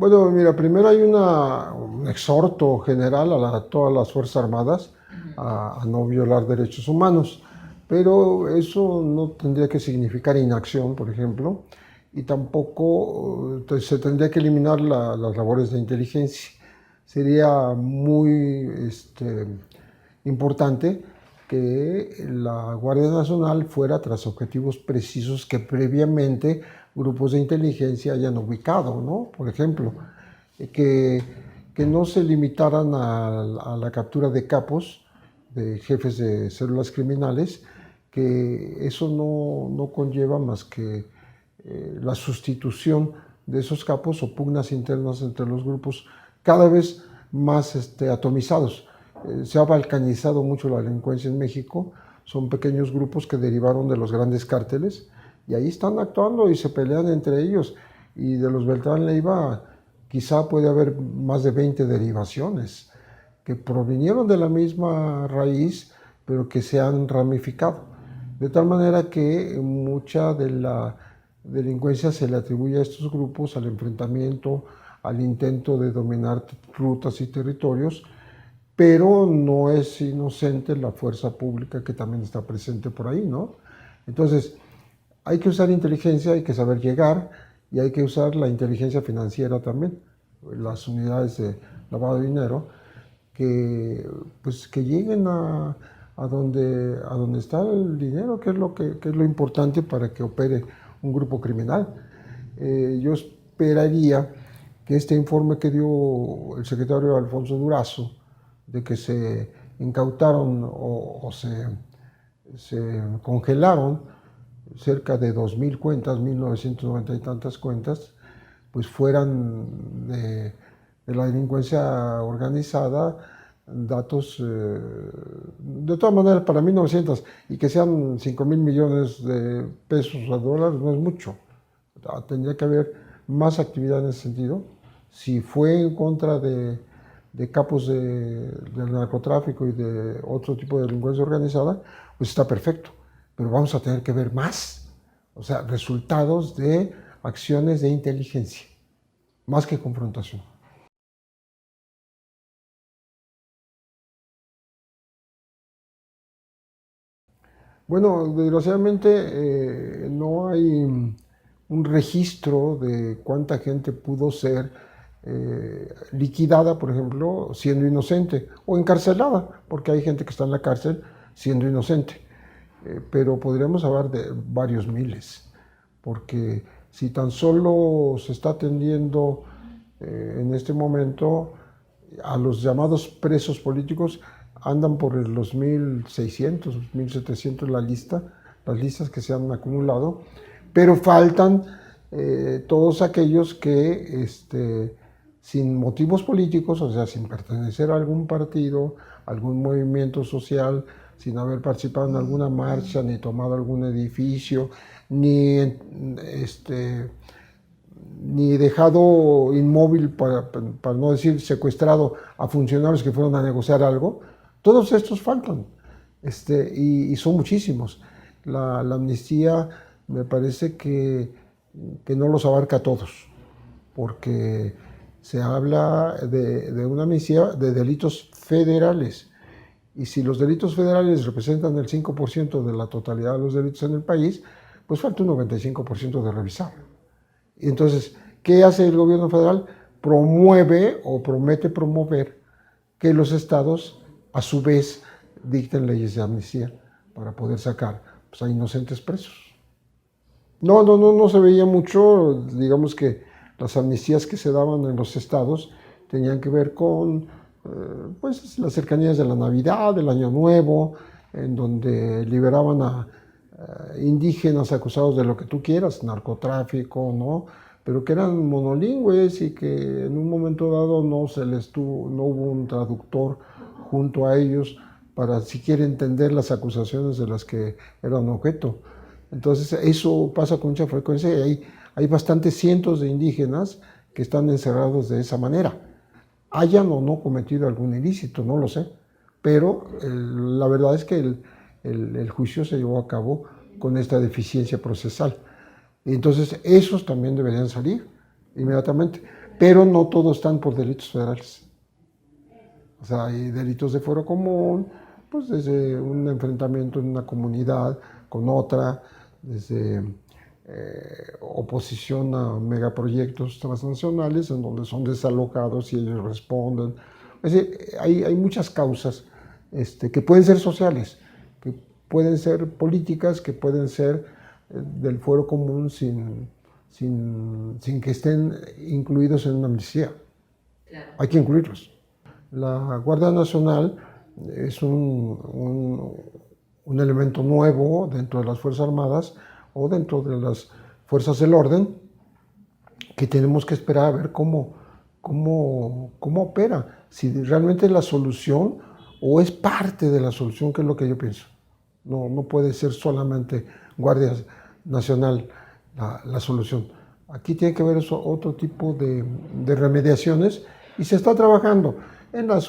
Bueno, mira, primero hay un exhorto general a todas las Fuerzas Armadas a no violar derechos humanos, pero eso no tendría que significar inacción, por ejemplo, y tampoco se tendría que eliminar las labores de inteligencia. Sería muy importante que la Guardia Nacional fuera tras objetivos precisos que previamente grupos de inteligencia hayan ubicado, ¿no? Por ejemplo, que, que no se limitaran a la captura de capos, de jefes de células criminales, que eso no conlleva más que la sustitución de esos capos o pugnas internas entre los grupos cada vez más atomizados. Se ha balcanizado mucho la delincuencia en México, son pequeños grupos que derivaron de los grandes cárteles y ahí están actuando y se pelean entre ellos. Y de los Beltrán Leiva quizá puede haber más de 20 derivaciones que provinieron de la misma raíz, pero que se han ramificado. De tal manera que mucha de la delincuencia se le atribuye a estos grupos, al enfrentamiento, al intento de dominar rutas y territorios, pero no es inocente la fuerza pública que también está presente por ahí, ¿no? Entonces, hay que usar inteligencia, hay que saber llegar y hay que usar la inteligencia financiera también, las unidades de lavado de dinero, que lleguen a donde está el dinero, que es lo importante para que opere un grupo criminal. Yo esperaría que este informe que dio el secretario Alfonso Durazo, de que se incautaron o se congelaron cerca de 2.000 cuentas, 1.990 y tantas cuentas, pues fueran de la delincuencia organizada, datos, de todas maneras, para 1.900 y que sean 5.000 millones de pesos o dólares, no es mucho. Tendría que haber más actividad en ese sentido. Si fue en contra de capos del narcotráfico y de otro tipo de delincuencia organizada, pues está perfecto. Pero vamos a tener que ver más, o sea, resultados de acciones de inteligencia, más que confrontación. Bueno, desgraciadamente no hay un registro de cuánta gente pudo ser liquidada, por ejemplo, siendo inocente, o encarcelada, porque hay gente que está en la cárcel siendo inocente. Pero podríamos hablar de varios miles, porque si tan solo se está atendiendo en este momento a los llamados presos políticos, andan por los 1.600, 1.700 las listas que se han acumulado, pero faltan todos aquellos que sin motivos políticos, o sea, sin pertenecer a algún partido, algún movimiento social, sin haber participado en alguna marcha, ni tomado algún edificio, ni, ni dejado inmóvil, para no decir secuestrado, a funcionarios que fueron a negociar algo, todos estos faltan, y son muchísimos. La amnistía me parece que no los abarca a todos, porque se habla de una amnistía de delitos federales. Y si los delitos federales representan el 5% de la totalidad de los delitos en el país, pues falta un 95% de revisar. Y entonces, ¿qué hace el gobierno federal? Promueve o promete promover que los estados, a su vez, dicten leyes de amnistía para poder sacar pues, a inocentes presos. No se veía mucho, digamos que las amnistías que se daban en los estados tenían que ver con pues las cercanías de la Navidad, del Año Nuevo, en donde liberaban a indígenas acusados de lo que tú quieras, narcotráfico, ¿no? Pero que eran monolingües y que en un momento dado no hubo un traductor junto a ellos para siquiera entender las acusaciones de las que eran objeto. Entonces eso pasa con mucha frecuencia y hay bastantes cientos de indígenas que están encerrados de esa manera. Hayan o no cometido algún ilícito, no lo sé, pero la verdad es que el juicio se llevó a cabo con esta deficiencia procesal. Y entonces esos también deberían salir inmediatamente. pero no todos están por delitos federales. O sea, hay delitos de fuero común, pues desde un enfrentamiento en una comunidad con otra, desde oposición a megaproyectos transnacionales en donde son desalojados y ellos responden. Es decir, hay muchas causas que pueden ser sociales, que pueden ser políticas, que pueden ser del fuero común sin que estén incluidos en una amnistía. Claro. Hay que incluirlos. La Guardia Nacional es un elemento nuevo dentro de las Fuerzas Armadas o dentro de las fuerzas del orden que tenemos que esperar a ver cómo opera, si realmente es la solución o es parte de la solución, que es lo que yo pienso. No puede ser solamente Guardia Nacional la solución. Aquí tiene que haber otro tipo de remediaciones y se está trabajando en la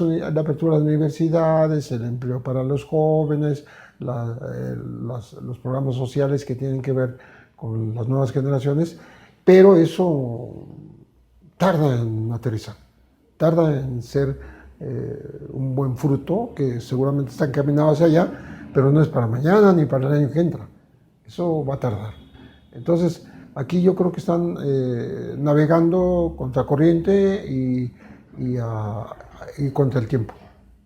apertura de universidades, el empleo para los jóvenes, los programas sociales que tienen que ver con las nuevas generaciones, pero eso tarda en aterrizar, tarda en ser un buen fruto, que seguramente está encaminado hacia allá, pero no es para mañana ni para el año que entra. Eso va a tardar. Entonces, aquí yo creo que están navegando contra corriente y contra el tiempo.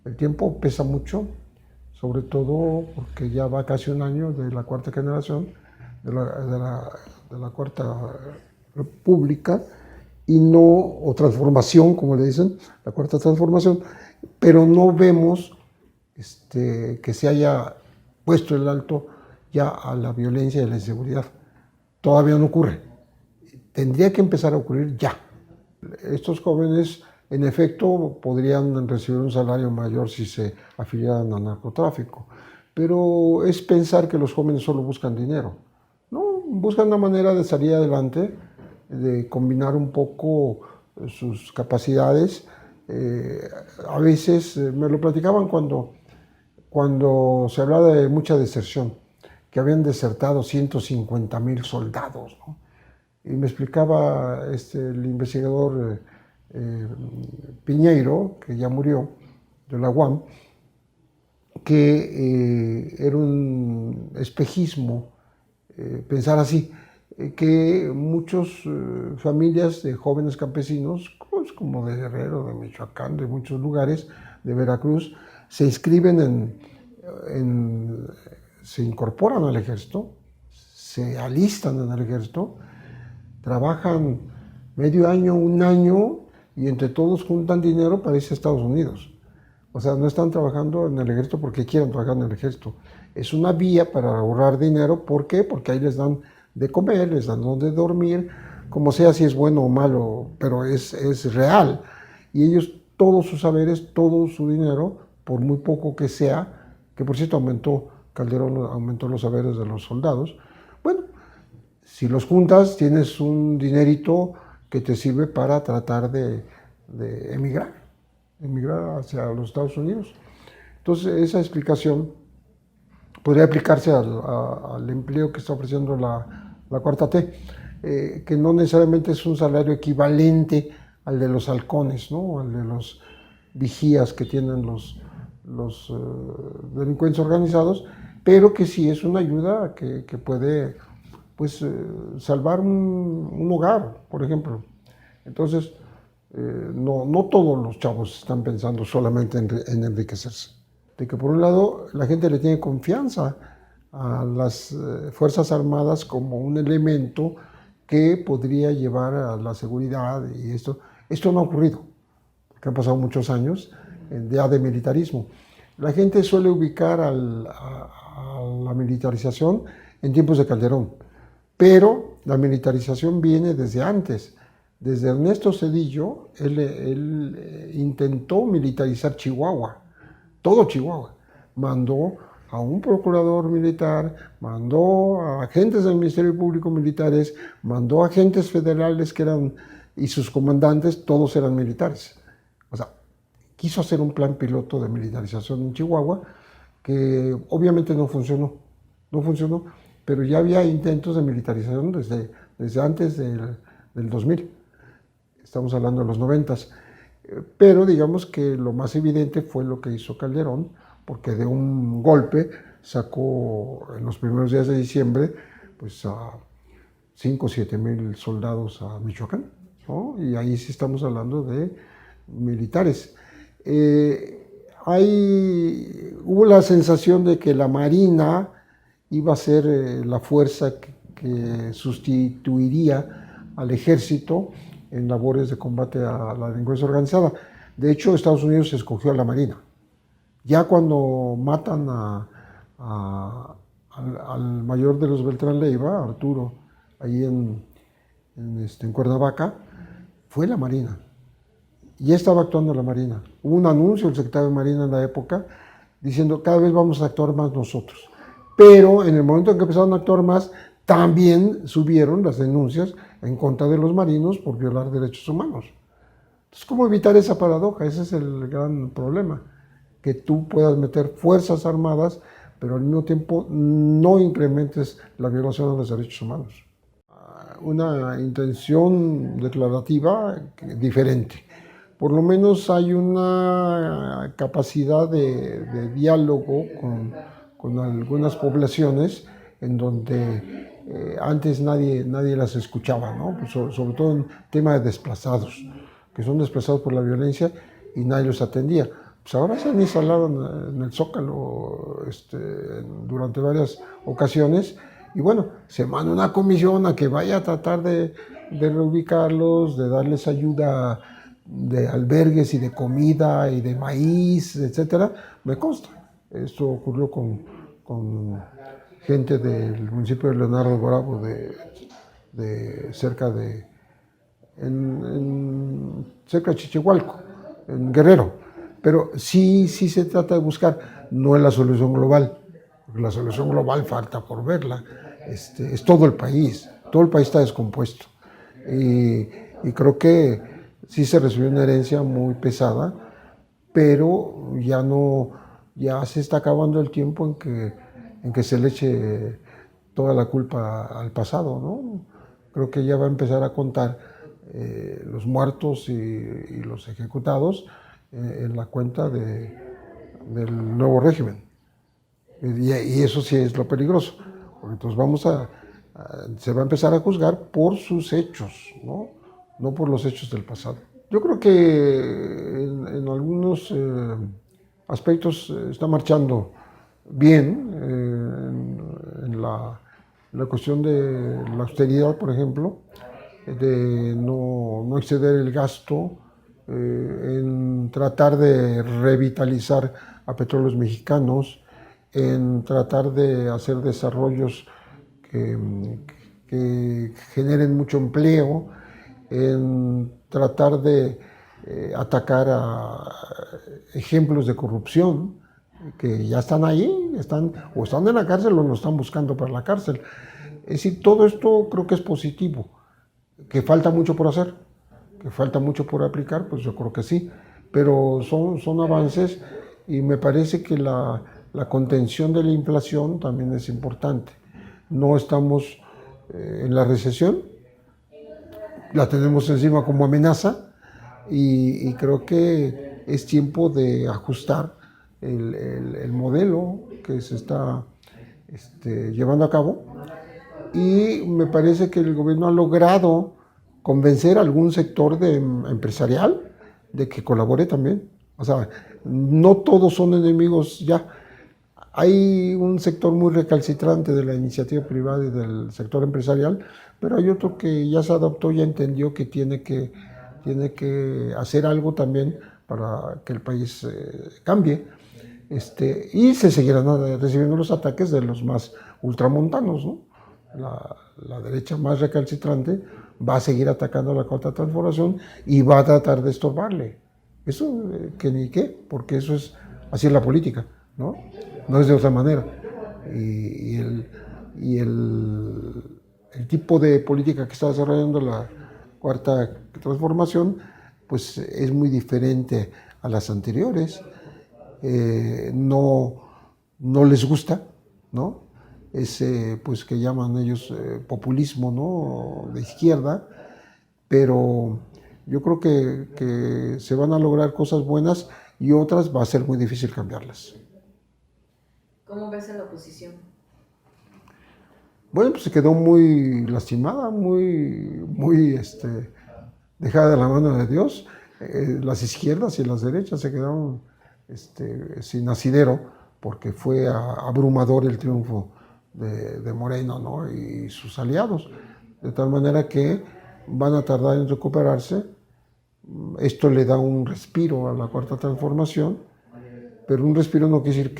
El tiempo pesa mucho, sobre todo porque ya va casi un año de la cuarta generación, de la cuarta república, o transformación, como le dicen, la cuarta transformación, pero no vemos que se haya puesto el alto ya a la violencia y a la inseguridad. Todavía no ocurre. Tendría que empezar a ocurrir ya. Estos jóvenes, en efecto, podrían recibir un salario mayor si se afiliaran al narcotráfico, pero es pensar que los jóvenes solo buscan dinero. No, buscan una manera de salir adelante, de combinar un poco sus capacidades. A veces me lo platicaban cuando se hablaba de mucha deserción, que habían desertado 150,000 soldados, ¿no? Y me explicaba el investigador Piñeiro, que ya murió, de la UAM, que era un espejismo pensar así, que muchas familias de jóvenes campesinos, pues, como de Guerrero, de Michoacán, de muchos lugares, de Veracruz, se inscriben se incorporan al ejército, se alistan en el ejército, trabajan medio año, un año, y entre todos juntan dinero para irse a Estados Unidos. O sea, no están trabajando en el ejército porque quieran trabajar en el ejército. Es una vía para ahorrar dinero. ¿Por qué? Porque ahí les dan de comer, les dan donde dormir, como sea, si es bueno o malo, pero es real. Y ellos, todos sus saberes, todo su dinero, por muy poco que sea, que por cierto Calderón aumentó los saberes de los soldados, bueno, si los juntas, tienes un dinerito que te sirve para tratar de emigrar hacia los Estados Unidos. Entonces, esa explicación podría aplicarse al empleo que está ofreciendo la cuarta T, que no necesariamente es un salario equivalente al de los halcones, ¿no? Al de los vigías que tienen los delincuentes organizados, pero que sí es una ayuda que puede, pues, salvar un hogar, por ejemplo. Entonces, no todos los chavos están pensando solamente en enriquecerse. De que por un lado la gente le tiene confianza a las Fuerzas Armadas como un elemento que podría llevar a la seguridad, y esto no ha ocurrido, porque han pasado muchos años ya de militarismo. La gente suele ubicar a la militarización en tiempos de Calderón, pero la militarización viene desde antes. Desde Ernesto Zedillo, él intentó militarizar Chihuahua, todo Chihuahua. Mandó a un procurador militar, mandó a agentes del Ministerio Público militares, mandó a agentes federales y sus comandantes, todos eran militares. O sea, quiso hacer un plan piloto de militarización en Chihuahua, que obviamente no funcionó, pero ya había intentos de militarización desde antes del 2000. estamos hablando de los 90s. Pero digamos que lo más evidente fue lo que hizo Calderón, porque de un golpe sacó en los primeros días de diciembre pues a 5 o 7 mil soldados a Michoacán, ¿no? Y ahí sí estamos hablando de militares. Hubo la sensación de que la Marina iba a ser la fuerza que sustituiría al ejército en labores de combate a la delincuencia organizada. De hecho, Estados Unidos escogió a la Marina. Ya cuando matan al mayor de los Beltrán Leiva, Arturo, ahí en Cuernavaca, fue la Marina. Ya estaba actuando la Marina. Hubo un anuncio del secretario de Marina en la época diciendo cada vez vamos a actuar más nosotros. Pero en el momento en que empezaron a actuar más, también subieron las denuncias en contra de los marinos por violar derechos humanos. Entonces, ¿cómo evitar esa paradoja? Ese es el gran problema, que tú puedas meter fuerzas armadas, pero al mismo tiempo no incrementes la violación de los derechos humanos. Una intención declarativa diferente. Por lo menos hay una capacidad de diálogo con algunas poblaciones en donde antes nadie las escuchaba, ¿no? Pues sobre todo en tema de desplazados, que son desplazados por la violencia y nadie los atendía. Pues ahora se han instalado en el Zócalo durante varias ocasiones y bueno, se manda una comisión a que vaya a tratar de reubicarlos, de darles ayuda de albergues y de comida y de maíz, etcétera. Me consta. Esto ocurrió con gente del municipio de Leonardo Bravo, de cerca de cerca de Chichihualco, en Guerrero. Pero sí se trata de buscar, no es la solución global, porque la solución global falta por verla. Es todo el país está descompuesto. Y creo que sí se recibió una herencia muy pesada, pero ya se está acabando el tiempo en que se le eche toda la culpa al pasado, ¿no? Creo que ya va a empezar a contar los muertos y los ejecutados en la cuenta del nuevo régimen. Y eso sí es lo peligroso, porque entonces se va a empezar a juzgar por sus hechos, no por los hechos del pasado. Yo creo que en algunos aspectos está marchando bien, en la cuestión de la austeridad, por ejemplo, de no exceder el gasto, en tratar de revitalizar a Petróleos Mexicanos, en tratar de hacer desarrollos que generen mucho empleo, en tratar de atacar a ejemplos de corrupción que ya están ahí, están en la cárcel o lo están buscando para la cárcel. Es decir, todo esto creo que es positivo. Que falta mucho por hacer, que falta mucho por aplicar, pues yo creo que sí, pero son avances y me parece que la contención de la inflación también es importante. No estamos en la recesión, la tenemos encima como amenaza y creo que es tiempo de ajustar el modelo que se está llevando a cabo. Y me parece que el gobierno ha logrado convencer a algún sector empresarial de que colabore también. O sea, no todos son enemigos ya. Hay un sector muy recalcitrante de la iniciativa privada y del sector empresarial, pero hay otro que ya se adaptó, ya entendió que tiene que hacer algo también para que el país cambie. Y se seguirán recibiendo los ataques de los más ultramontanos, ¿no? La derecha más recalcitrante va a seguir atacando a la Cuarta Transformación y va a tratar de estorbarle. Eso que ni qué, porque así es la política, ¿no? No es de otra manera. Y el tipo de política que está desarrollando la Cuarta Transformación, pues es muy diferente a las anteriores. No les gusta, ¿no? Ese, pues que llaman ellos populismo, ¿no? De izquierda, pero Yo creo que se van a lograr cosas buenas y otras va a ser muy difícil cambiarlas. ¿Cómo ves a la oposición? Bueno, pues se quedó muy lastimada, dejada de la mano de Dios. Las izquierdas y las derechas se quedaron sin asidero porque fue abrumador el triunfo de Moreno, ¿no? Y sus aliados. De tal manera que van a tardar en recuperarse. Esto le da un respiro a la Cuarta Transformación, pero un respiro no quiere decir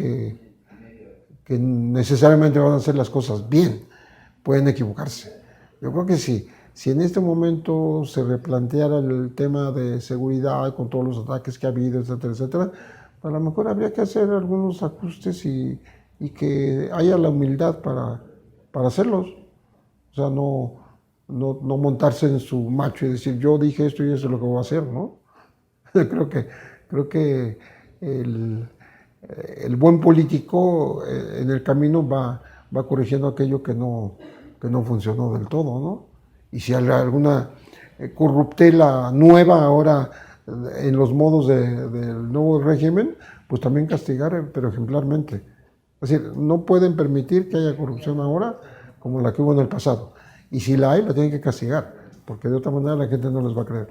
que necesariamente van a hacer las cosas bien. Pueden equivocarse. Yo creo que sí. Si en este momento se replanteara el tema de seguridad con todos los ataques que ha habido, etcétera, etcétera, a lo mejor habría que hacer algunos ajustes y que haya la humildad para hacerlos. O sea, no montarse en su macho y decir yo dije esto y eso es lo que voy a hacer, ¿no? creo que el buen político en el camino va corrigiendo aquello que no funcionó del todo, ¿no? Y si hay alguna corruptela nueva ahora en los modos del nuevo régimen, pues también castigar, pero ejemplarmente. Es decir, no pueden permitir que haya corrupción ahora como la que hubo en el pasado. Y si la hay, la tienen que castigar, porque de otra manera la gente no les va a creer.